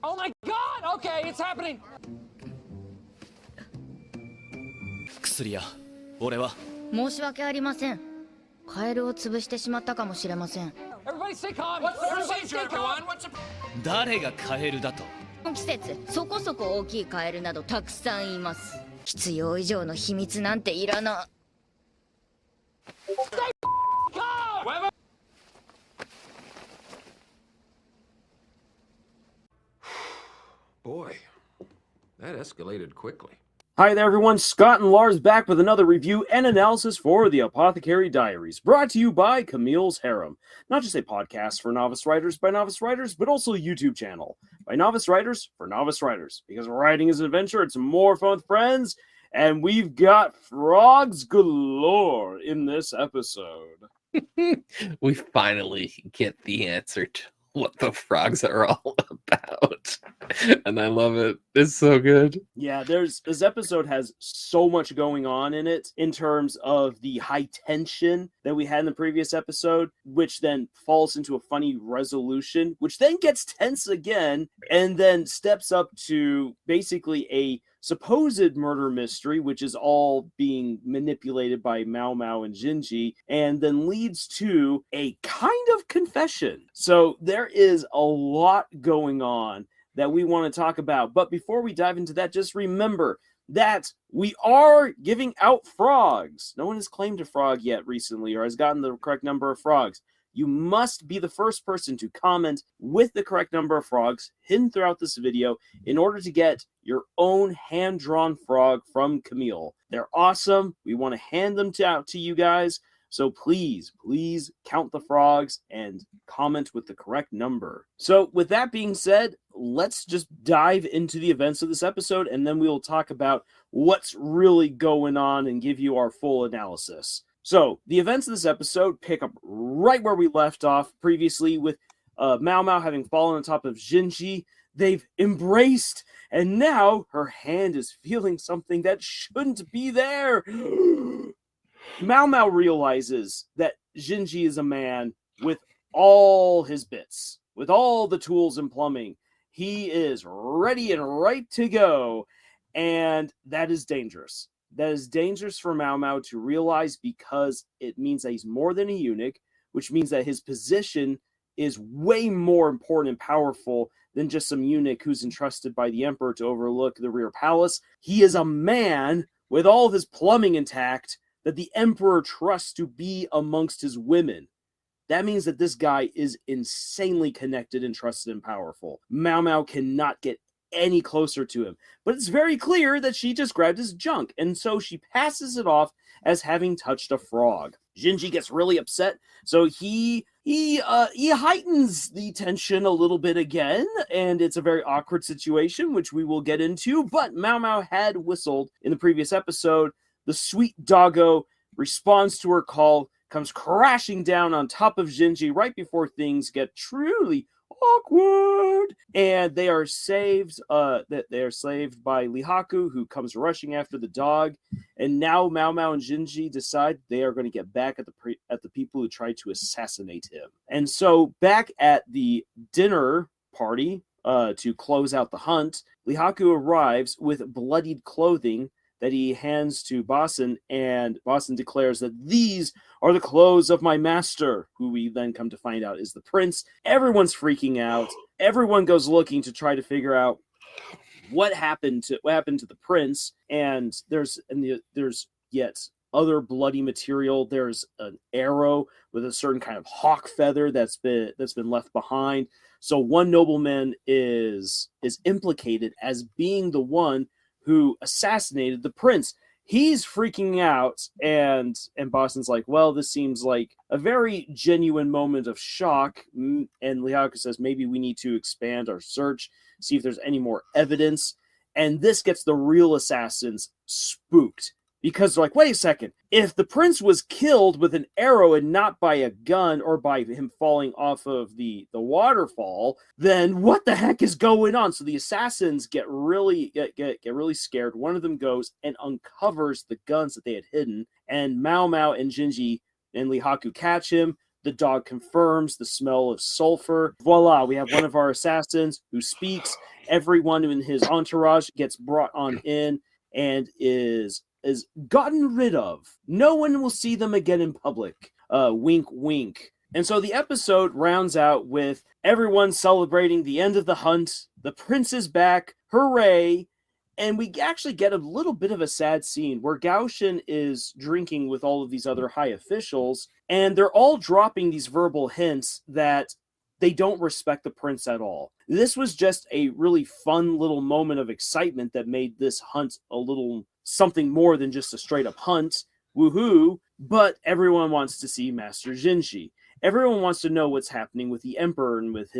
Oh my god! Okay, it's happening! 薬屋、俺は申し訳ありません。カエルを潰してしまったかもしれません。 Everybody stay calm! What's the Everybody procedure, stay calm! everyone? What's the... 誰がカエルだと。この季節、そこそこ大きいカエルなどたくさんいます。必要以上の秘密なんていらない。 Calm! Boy, that escalated quickly. Hi there, everyone. Scott and Lars back with another review and analysis for the Apothecary Diaries, brought to you by Camille's Harem. Not just a podcast for novice writers by novice writers, but also a YouTube channel by novice writers for novice writers. Because writing is an adventure, it's more fun with friends, and we've got frogs galore in this episode. We finally get the answer to what the frogs are all about. And I love it. It's so good. Yeah, this episode has so much going on in it in terms of the high tension that we had in the previous episode, which then falls into a funny resolution, which then gets tense again, and then steps up to basically a supposed murder mystery, which is all being manipulated by Maomao and Jinshi, and then leads to a kind of confession. So there is a lot going on that we want to talk about. But before we dive into that, just remember that we are giving out frogs. No one has claimed a frog yet recently or has gotten the correct number of frogs. You must be the first person to comment with the correct number of frogs hidden throughout this video in order to get your own hand-drawn frog from Camille. They're awesome. We want to hand them out to you guys. So please count the frogs and comment with the correct number. So with that being said, let's just dive into the events of this episode, and then we will talk about what's really going on and give you our full analysis. So the events of this episode pick up right where we left off previously with Maomao having fallen on top of Jinshi. They've embraced, and now her hand is feeling something that shouldn't be there. Maomao realizes that Jinshi is a man with all his bits, with all the tools and plumbing. He is ready and right to go, and that is dangerous. That is dangerous for Maomao to realize because it means that he's more than a eunuch, which means that his position is way more important and powerful than just some eunuch who's entrusted by the emperor to overlook the rear palace. He is a man with all of his plumbing intact that the emperor trusts to be amongst his women. That means that this guy is insanely connected and trusted and powerful. Maomao cannot get any closer to him. But it's very clear that she just grabbed his junk, and so she passes it off as having touched a frog. Jinshi gets really upset, so he heightens the tension a little bit again, and it's a very awkward situation, which we will get into, but Maomao had whistled in the previous episode. The sweet doggo responds to her call, comes crashing down on top of Jinshi right before things get truly awkward, and they are saved. They are saved by Lihaku, who comes rushing after the dog. And now Maomao and Jinshi decide they are going to get back at the people who tried to assassinate him. And so back at the dinner party to close out the hunt, Lihaku arrives with bloodied clothing that he hands to Basen, and Basen declares that these are the clothes of my master, who we then come to find out is the prince. Everyone's freaking out. Everyone goes looking to try to figure out what happened to the prince, and there's yet other bloody material. There's an arrow with a certain kind of hawk feather that's been left behind. So one nobleman is implicated as being the one who assassinated the prince. He's freaking out, and Boston's like, well, this seems like a very genuine moment of shock. And Lihaku says, maybe we need to expand our search, see if there's any more evidence. And this gets the real assassins spooked, because they're like, wait a second, if the prince was killed with an arrow and not by a gun or by him falling off of the waterfall, then what the heck is going on? So the assassins get really scared. One of them goes and uncovers the guns that they had hidden, and Maomao and Jinshi and Lihaku catch him. The dog confirms the smell of sulfur. Voila, we have one of our assassins who speaks. Everyone in his entourage gets brought on in and is gotten rid of. No one will see them again in public. Wink, wink. And so the episode rounds out with everyone celebrating the end of the hunt. The prince is back. Hooray. And we actually get a little bit of a sad scene where Gaoshin is drinking with all of these other high officials, and they're all dropping these verbal hints that they don't respect the prince at all. This was just a really fun little moment of excitement that made this hunt a little something more than just a straight up hunt. Woohoo! But everyone wants to see Master Jinshi. Everyone wants to know what's happening with the emperor and with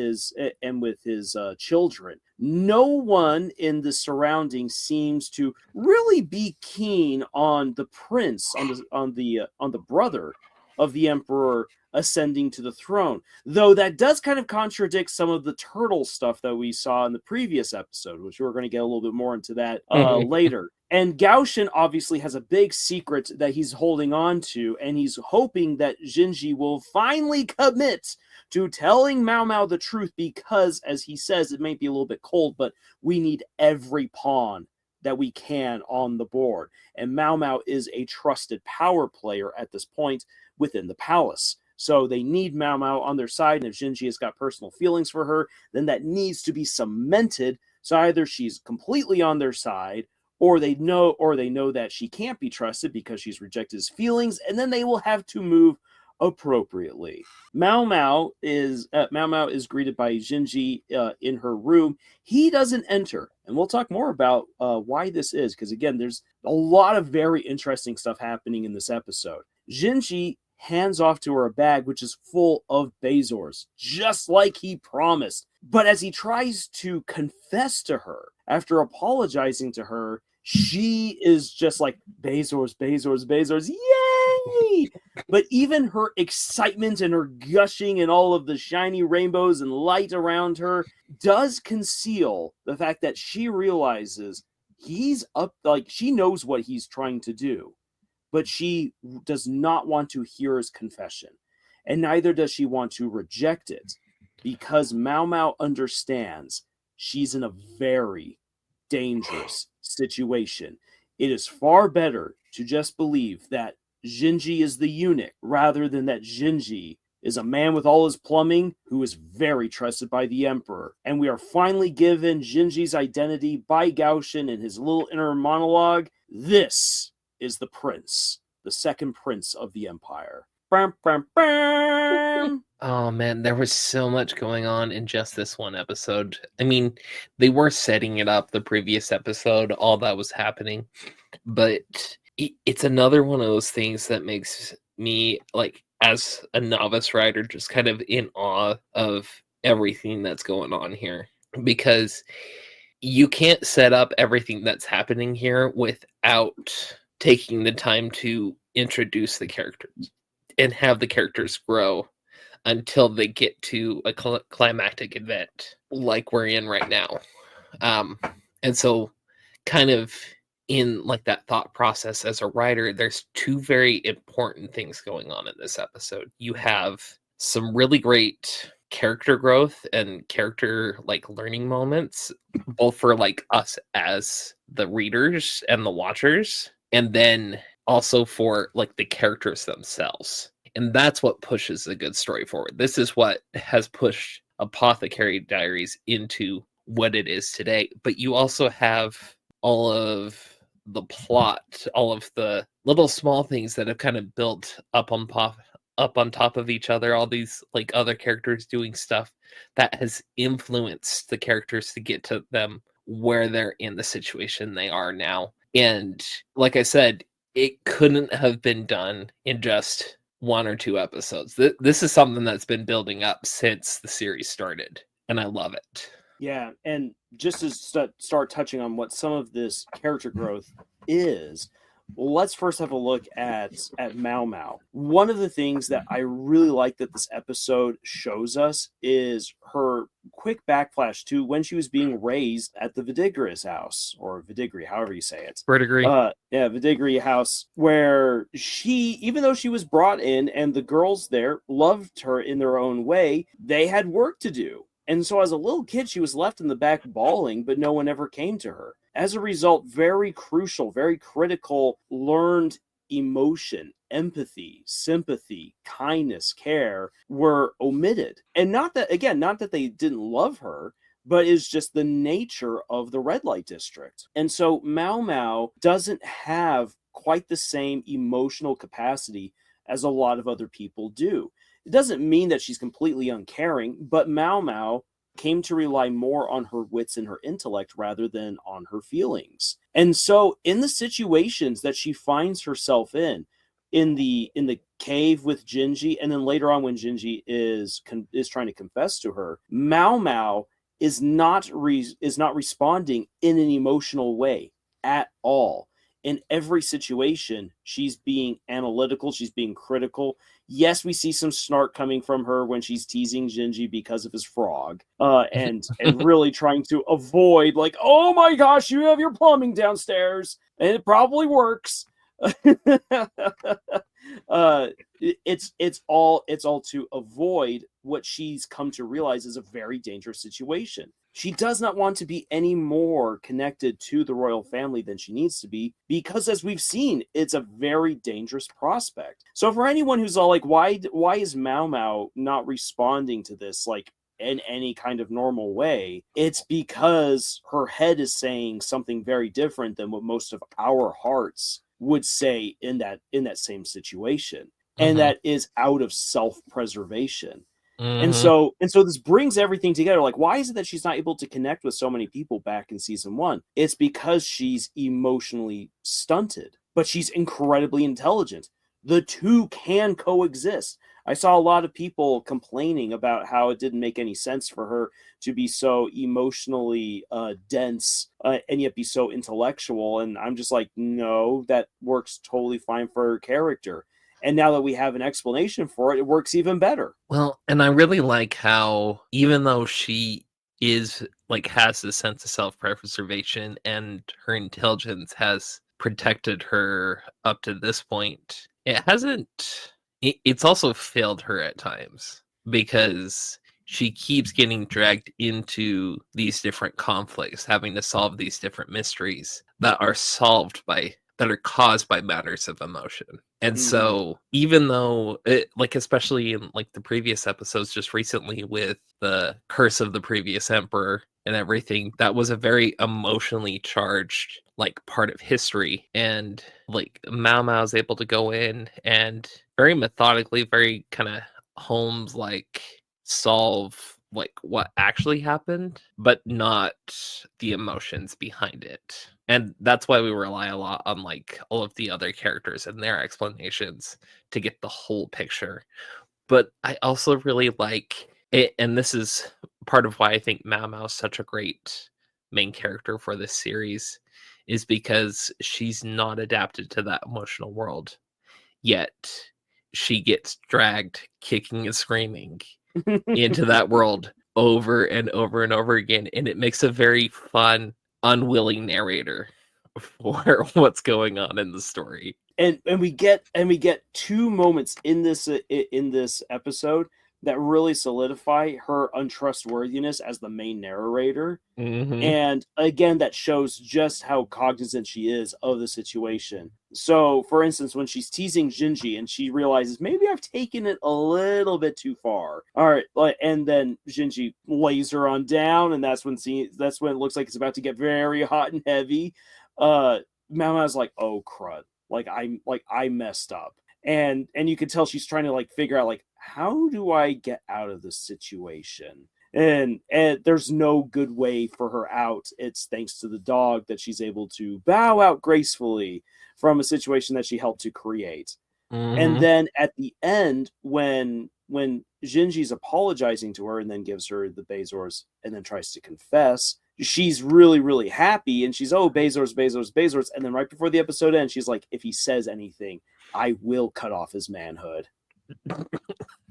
his children. No one in the surroundings seems to really be keen on the prince, on the brother of the emperor ascending to the throne. Though that does kind of contradict some of the turtle stuff that we saw in the previous episode, which we're going to get a little bit more into that later. And Gaoshin obviously has a big secret that he's holding on to, and he's hoping that Jinshi will finally commit to telling Maomao the truth because, as he says, it may be a little bit cold, but we need every pawn that we can on the board. And Maomao is a trusted power player at this point within the palace. So they need Maomao on their side, and if Jinshi has got personal feelings for her, then that needs to be cemented. So either she's completely on their side, or they know that she can't be trusted because she's rejected his feelings, and then they will have to move appropriately. Maomao is greeted by Jinshi in her room. He doesn't enter, and we'll talk more about why this is, because again, there's a lot of very interesting stuff happening in this episode. Jinshi hands off to her a bag which is full of Bezors, just like he promised. But as he tries to confess to her, after apologizing to her, she is just like, Bezors, Bezors, Bezors, yay! But even her excitement and her gushing and all of the shiny rainbows and light around her does conceal the fact that she realizes he's up, like she knows what he's trying to do, but she does not want to hear his confession. And neither does she want to reject it, because Maomao understands she's in a very dangerous situation. It is far better to just believe that Jinshi is the eunuch rather than that Jinshi is a man with all his plumbing who is very trusted by the emperor. And we are finally given Jinshi's identity by Gaoshin in his little inner monologue. This is the prince, the second prince of the empire. Bam, bam, bam. Oh man, there was so much going on in just this one episode. I mean, they were setting it up the previous episode, all that was happening, but it's another one of those things that makes me, like, as a novice writer, just kind of in awe of everything that's going on here, because you can't set up everything that's happening here without taking the time to introduce the characters and have the characters grow until they get to a climactic event like we're in right now. And so kind of in like that thought process as a writer, there's two very important things going on in this episode. You have some really great character growth and character like learning moments, both for like us as the readers and the watchers, and then also for like the characters themselves. And that's what pushes a good story forward. This is what has pushed Apothecary Diaries into what it is today. But you also have all of the plot, all of the little small things that have kind of built up on top of each other, all these like other characters doing stuff that has influenced the characters to get to them where they're in the situation they are now. And like I said, it couldn't have been done in just one or two episodes. This is something that's been building up since the series started, and I love it. Yeah, and just to start touching on what some of this character growth is, let's first have a look at Maomao. One of the things that I really like that this episode shows us is her quick backflash to when she was being raised at the Vidigris house, or Vidigri, however you say it. Verdigris. Vidigri house, where she, even though she was brought in and the girls there loved her in their own way, they had work to do. And so as a little kid, she was left in the back bawling, but no one ever came to her. As a result, very crucial, very critical, learned emotion, empathy, sympathy, kindness, care were omitted. And not that they didn't love her, but is just the nature of the red light district. And so Maomao doesn't have quite the same emotional capacity as a lot of other people do. It doesn't mean that she's completely uncaring, but Maomao came to rely more on her wits and her intellect rather than on her feelings. And so in the situations that she finds herself in the cave with Jinshi, and then later on when Jinshi is trying to confess to her, Maomao is not responding in an emotional way at all. In every situation, she's being analytical, she's being critical. Yes, we see some snark coming from her when she's teasing Jinshi because of his frog, and really trying to avoid, like, oh my gosh, you have your plumbing downstairs, and it probably works. It's all to avoid what she's come to realize is a very dangerous situation. She does not want to be any more connected to the royal family than she needs to be, because as we've seen, it's a very dangerous prospect. So for anyone who's all like, why is Maomao not responding to this like in any kind of normal way? It's because her head is saying something very different than what most of our hearts would say in that same situation. And that is out of self-preservation. And so this brings everything together. Like, why is it that she's not able to connect with so many people back in season 1? It's because she's emotionally stunted, but she's incredibly intelligent. The two can coexist. I saw a lot of people complaining about how it didn't make any sense for her to be so emotionally dense and yet be so intellectual. And I'm just like, no, that works totally fine for her character. And now that we have an explanation for it, it works even better. Well, and I really like how, even though she is like has this sense of self-preservation and her intelligence has protected her up to this point, it's also failed her at times, because she keeps getting dragged into these different conflicts, having to solve these different mysteries that are caused by matters of emotion. And so even though especially in like the previous episodes just recently with the curse of the previous emperor and everything, that was a very emotionally charged like part of history. And like Maomao is able to go in and very methodically, very kind of Holmes like solve like what actually happened, but not the emotions behind it. And that's why we rely a lot on like all of the other characters and their explanations to get the whole picture. But I also really like it, and this is part of why I think Maomao is such a great main character for this series, is because she's not adapted to that emotional world, yet she gets dragged kicking and screaming into that world over and over and over again, and it makes a very fun, unwilling narrator for what's going on in the story. And we get two moments in this episode that really solidify her untrustworthiness as the main narrator. And again, that shows just how cognizant she is of the situation. So, for instance, when she's teasing Jinshi and she realizes, maybe I've taken it a little bit too far. All right, and then Jinshi lays her on down, and that's when it looks like it's about to get very hot and heavy. Maoma's like, oh crud. I messed up. And you can tell she's trying to like figure out like, how do I get out of this situation? And there's no good way for her out. It's thanks to the dog that she's able to bow out gracefully from a situation that she helped to create. And then at the end, when Jinji's apologizing to her and then gives her the Bezors and then tries to confess, she's really, really happy, and she's, oh, Bezos. And then right before the episode ends, she's like, if he says anything, I will cut off his manhood.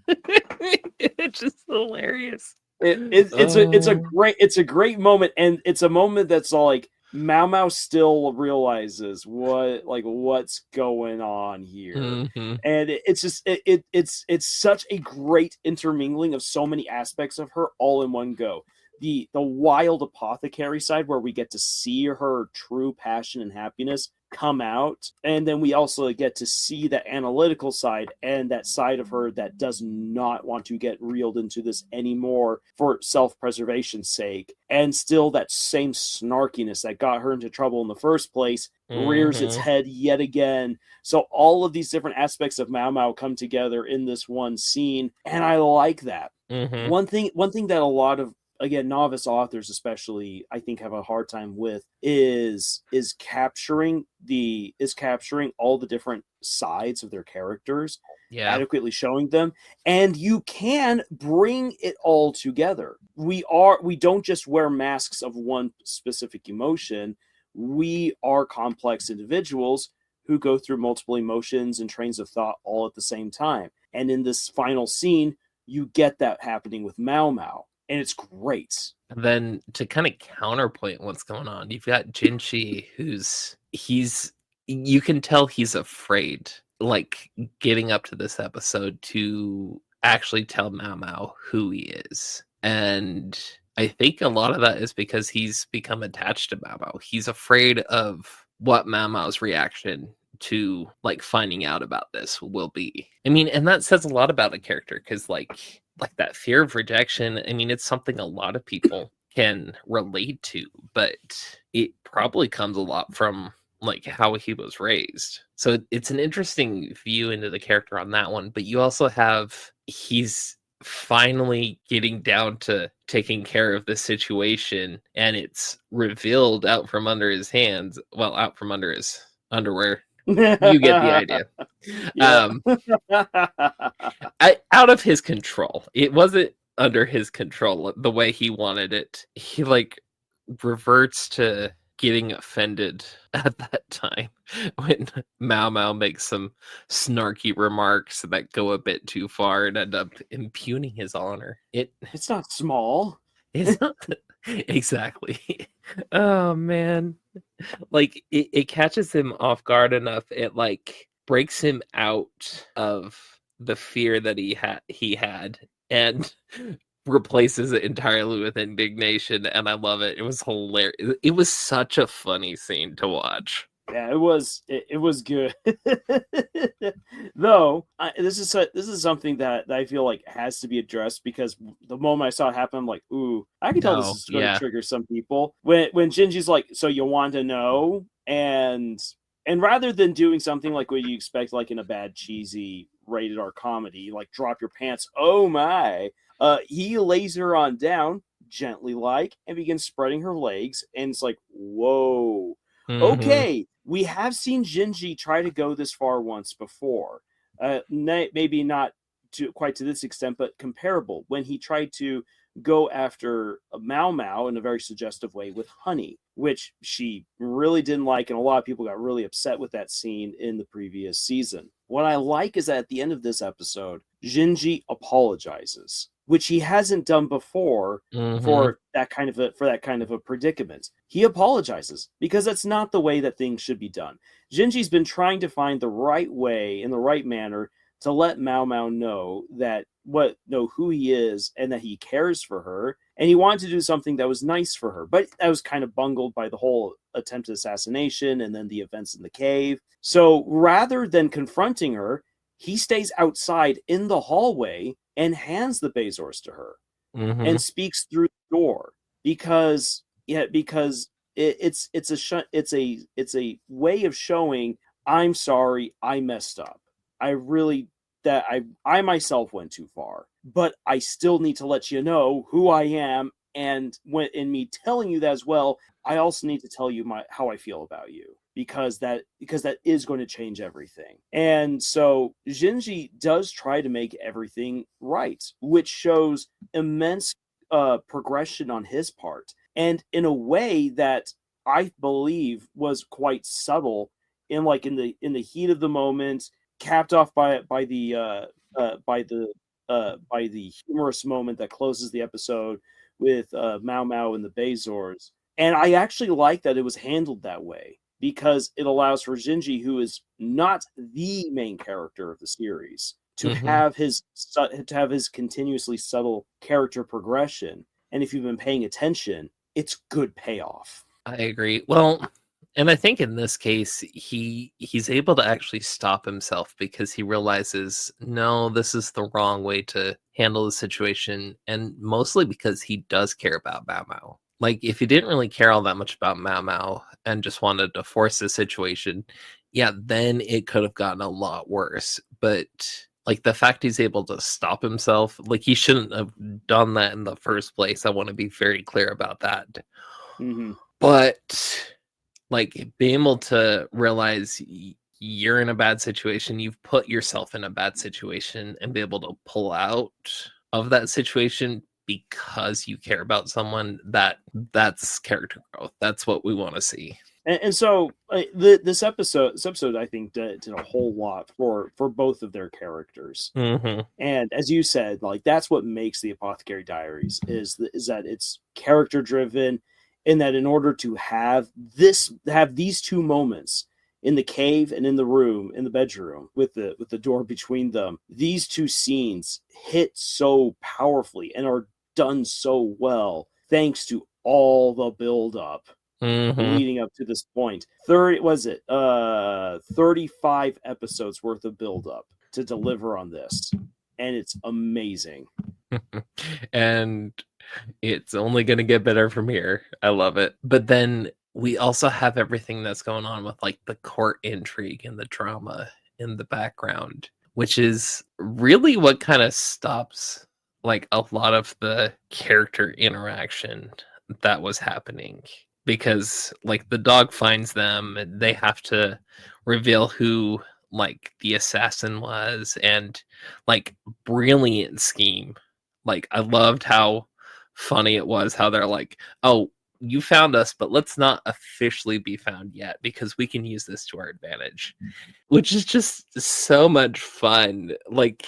It's just hilarious. It's a great moment, and it's a moment that's all like Maomao still realizes what's going on here. Mhm. And it's such a great intermingling of so many aspects of her all in one go. The wild apothecary side, where we get to see her true passion and happiness come out, and then we also get to see that analytical side and that side of her that does not want to get reeled into this anymore for self-preservation's sake, and still that same snarkiness that got her into trouble in the first place rears its head yet again. So all of these different aspects of Maomao come together in this one scene, and I like that. One thing that a lot of, again, novice authors especially, I think, have a hard time with is capturing all the different sides of their characters, adequately showing them, and you can bring it all together. We don't just wear masks of one specific emotion. We are complex individuals who go through multiple emotions and trains of thought all at the same time. And in this final scene, you get that happening with Maomao. And it's great. And then to kind of counterpoint what's going on, you've got Jinshi, you can tell he's afraid, like getting up to this episode, to actually tell Maomao who he is. And I think a lot of that is because he's become attached to Maomao. He's afraid of what Maomao's reaction to like finding out about this will be. I mean, and that says a lot about a character, because like that fear of rejection, I mean, it's something a lot of people can relate to, but it probably comes a lot from like how he was raised. So it's an interesting view into the character on that one. But you also have, he's finally getting down to taking care of the situation, and it's revealed out from under his hands, well, out from under his underwear. You get the idea. Out of his control. It wasn't under his control the way he wanted it. He like reverts to getting offended at that time when Maomao makes some snarky remarks that go a bit too far and end up impugning his honor. It's not small. It's not exactly. Oh man. Like it catches him off guard enough. It like breaks him out of the fear that he had and replaces it entirely with indignation, and I love it. It was hilarious. It was such a funny scene to watch. Yeah, it was good. Though this is something that I feel like has to be addressed, because the moment I saw it happen, I'm like, ooh, I can tell this is going to trigger some people. When Jinji's like, so you want to know, and rather than doing something like what you expect, like in a bad cheesy rated R comedy, like drop your pants, oh my, he lays her on down gently like and begins spreading her legs, and it's like, whoa. Okay, we have seen Jinji try to go this far once before. Maybe not quite to this extent, but comparable, when he tried to go after Maomao in a very suggestive way with honey, which she really didn't like, and a lot of people got really upset with that scene in the previous season. What I like is that at the end of this episode, Jinji apologizes, which he hasn't done before for that kind of a predicament. He apologizes because that's not the way that things should be done. Jinji's been trying to find the right way, in the right manner, to let Maomao know who he is and that he cares for her, and he wanted to do something that was nice for her, but that was kind of bungled by the whole attempted assassination and then the events in the cave. So rather than confronting her, he stays outside in the hallway and hands the Bezos to her and speaks through the door, because it's a way of showing, I'm sorry, I messed up. I myself went too far, but I still need to let you know who I am, and when in me telling you that as well, I also need to tell you how I feel about you, because that is going to change everything. And so Jinji does try to make everything right, which shows immense progression on his part. and in a way that I believe was quite subtle, in the heat of the moment, capped off by the humorous moment that closes the episode with Maomao and the Bezors. And I actually like that it was handled that way, because it allows for Jinshi, who is not the main character of the series, to have his continuously subtle character progression. And if you've been paying attention, it's good payoff. I agree. Well, and I think in this case, he's able to actually stop himself because he realizes, no, this is the wrong way to handle the situation, and mostly because he does care about Maomao. Like, if he didn't really care all that much about Maomao and just wanted to force the situation, yeah, then it could have gotten a lot worse. But like, the fact he's able to stop himself, like, he shouldn't have done that in the first place. I want to be very clear about that. But like, being able to realize you're in a bad situation, you've put yourself in a bad situation, and be able to pull out of that situation because you care about someone, that's character growth. That's what we want to see. And so this episode, I think, did a whole lot for both of their characters. And as you said, like, that's what makes the Apothecary Diaries is that it's character driven, in that in order to have these two moments in the cave and in the room, in the bedroom, with the door between them, these two scenes hit so powerfully and are done so well, thanks to all the build up leading up to this point. 35 episodes worth of build up to deliver on this, and it's amazing. And it's only going to get better from here. I love it. But then we also have everything that's going on with like the court intrigue and the drama in the background, which is really what kind of stops like a lot of the character interaction that was happening. Because like, the dog finds them and they have to reveal who like the assassin was, and like, brilliant scheme. Like, I loved how funny it was how they're like, oh, you found us, but let's not officially be found yet because we can use this to our advantage, which is just so much fun. Like,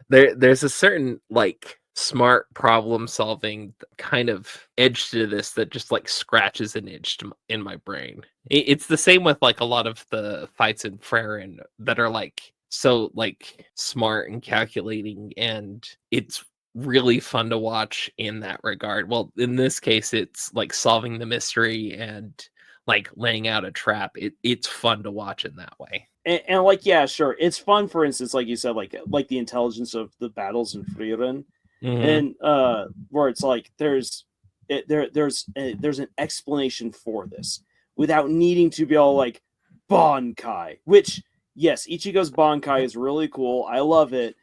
there's a certain like smart problem solving kind of edge to this that just like scratches an itch in my brain. It's the same with like a lot of the fights in Freren that are like so like smart and calculating, and it's really fun to watch in that regard. Well, in this case, it's like solving the mystery and like laying out a trap. It's fun to watch in that way. And like, yeah, sure, it's fun. For instance, like you said, like the intelligence of the battles in Frieren, and where it's like there's an explanation for this without needing to be all like Bankai, which, yes, Ichigo's Bankai is really cool. I love it.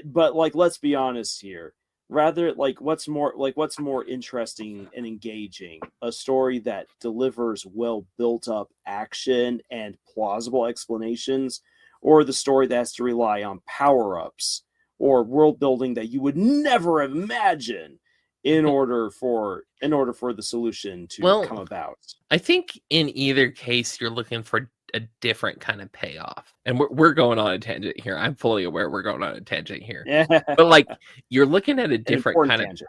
But like, let's be honest here. Rather, like, what's more interesting and engaging? A story that delivers well built up action and plausible explanations, or the story that has to rely on power ups or world building that you would never imagine in order for the solution to come about? I think in either case, you're looking for a different kind of payoff, and we're going on a tangent here. I'm fully aware we're going on a tangent here, but like, you're looking at a different kind of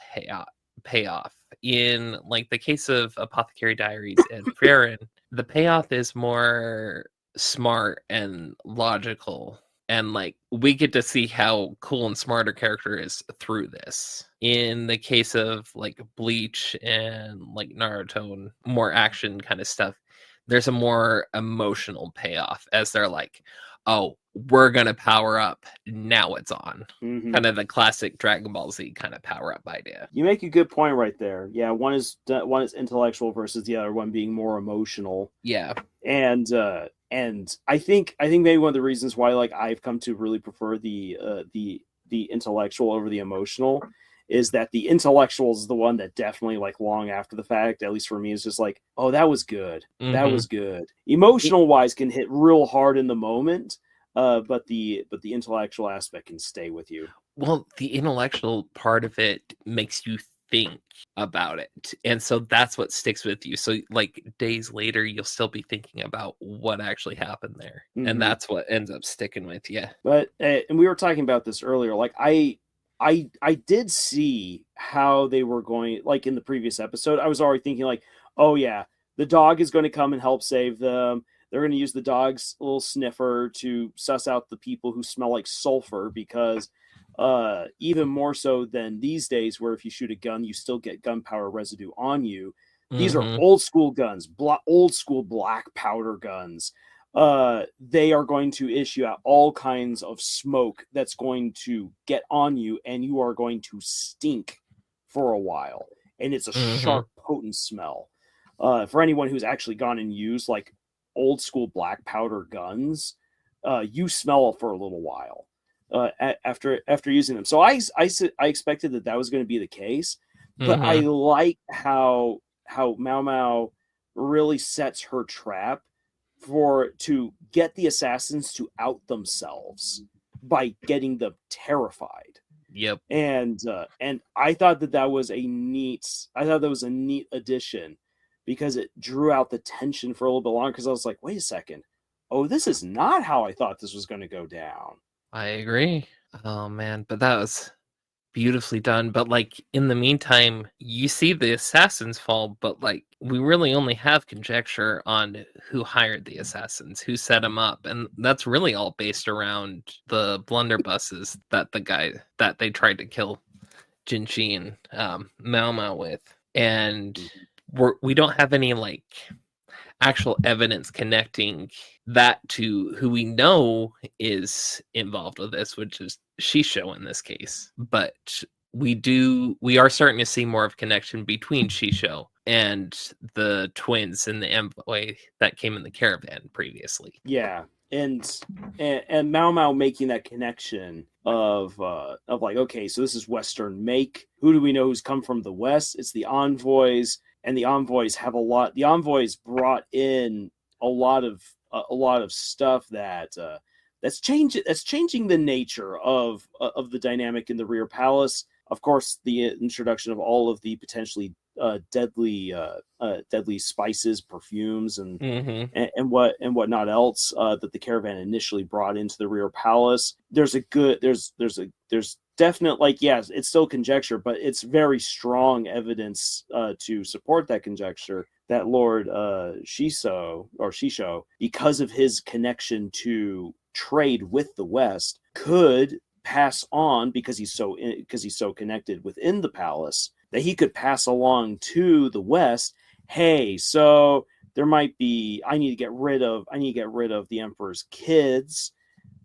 payoff. In like the case of Apothecary Diaries and Freren, the payoff is more smart and logical, and like, we get to see how cool and smart a character is through this. In the case of like Bleach and like Naruto and more action kind of stuff, there's a more emotional payoff as they're like, oh, we're gonna power up, now it's on. Kind of the classic Dragon Ball Z kind of power up idea. You make a good point right there. Yeah, one is intellectual versus the other one being more emotional. Yeah. And I think maybe one of the reasons why like I've come to really prefer the intellectual over the emotional is that the intellectual is the one that definitely, like, long after the fact, at least for me, is just like, oh, that was good. That was good. Emotional wise can hit real hard in the moment, but the intellectual aspect can stay with you. Well, the intellectual part of it makes you think about it. And so that's what sticks with you. So like days later, you'll still be thinking about what actually happened there. Mhm. And that's what ends up sticking with you. But and we were talking about this earlier. Like I did see how they were going. Like in the previous episode, I was already thinking like, oh yeah, the dog is going to come and help save them. They're going to use the dog's little sniffer to suss out the people who smell like sulfur, because even more so than these days, where if you shoot a gun, you still get gunpowder residue on you. These are old school guns, old school black powder guns. They are going to issue out all kinds of smoke that's going to get on you, and you are going to stink for a while. And it's a sharp, potent smell. For anyone who's actually gone and used like old school black powder guns, you smell for a little while after using them. So I expected that was going to be the case, but I like how Maomao really sets her trap to get the assassins to out themselves by getting them terrified. Yep. And I thought that was a neat addition, because it drew out the tension for a little bit longer, because I was like, wait a second. Oh, this is not how I thought this was going to go down. I agree. Oh man, but that was beautifully done. But like in the meantime, you see the assassins fall, but like we really only have conjecture on who hired the assassins, who set them up, and that's really all based around the blunderbusses that they tried to kill Jinshi and Maomao with. And we don't have any like actual evidence connecting that to who we know is involved with this, which is Shisho in this case. But we are starting to see more of connection between Shisho and the twins and the envoy that came in the caravan previously. Yeah. And Maomao making that connection of like, okay, so this is Western make. Who do we know who's come from the West? It's the envoys, and the envoys have a lot. The envoys brought in a lot of stuff that's changing the nature of the dynamic in the rear palace. Of course, the introduction of all of the potentially deadly spices, perfumes, and whatnot else that the caravan initially brought into the rear palace. There's definite, like, yes, it's still conjecture, but it's very strong evidence to support that conjecture that Lord Shisho, because of his connection to trade with the West, could pass on, because he's so connected within the palace, that he could pass along to the West, hey, so there might be, I need to get rid of the Emperor's kids.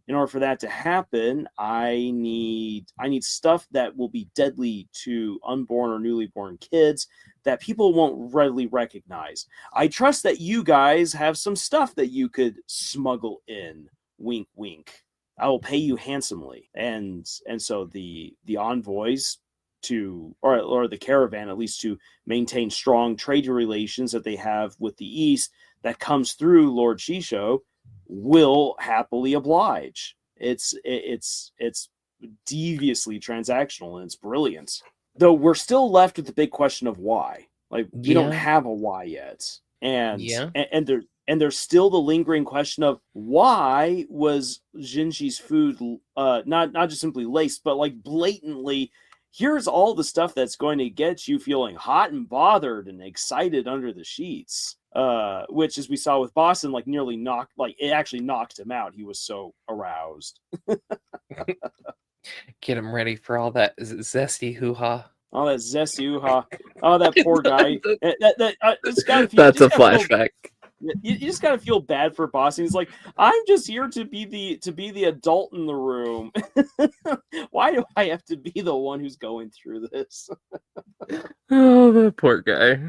In order for that to happen, I need stuff that will be deadly to unborn or newly born kids that people won't readily recognize. I trust that you guys have some stuff that you could smuggle in. Wink, wink. I will pay you handsomely. And so the envoys or the caravan, at least, to maintain strong trade relations that they have with the East that comes through Lord Shisho, will happily oblige. It's deviously transactional, and it's brilliant. Though we're still left with the big question of why. Like, we don't have a why yet. And there's still the lingering question of why was Jinshi's food not just simply laced, but like blatantly, here's all the stuff that's going to get you feeling hot and bothered and excited under the sheets. Which, as we saw with Boston, like it actually knocked him out. He was so aroused. Get him ready for all that zesty hoo-ha. All that zesty hoo-ha. Oh, that poor guy. That's a flashback. You just gotta feel bad for Boston. He's like, I'm just here to be the adult in the room. Why do I have to be the one who's going through this? Oh, that poor guy.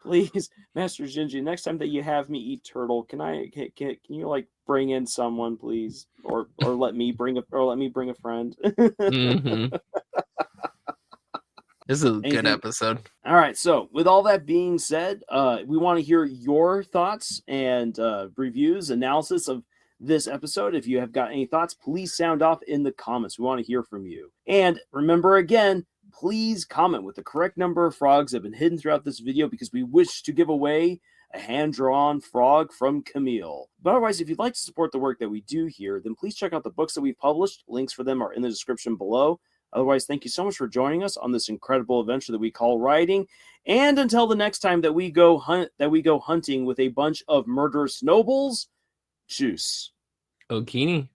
Please, Master Jinji, next time that you have me eat turtle, can you like bring in someone, please, or let me bring a friend. Mm-hmm. This is a good episode. All right, so with all that being said, we want to hear your thoughts and reviews, analysis of this episode. If you have got any thoughts, please sound off in the comments. We want to hear from you. And remember, again, please comment with the correct number of frogs that have been hidden throughout this video, because we wish to give away a hand-drawn frog from Camille. But otherwise, if you'd like to support the work that we do here, then please check out the books that we've published. Links for them are in the description below. Otherwise, thank you so much for joining us on this incredible adventure that we call writing. And until the next time that we go hunting with a bunch of murderous nobles, choose. Okini.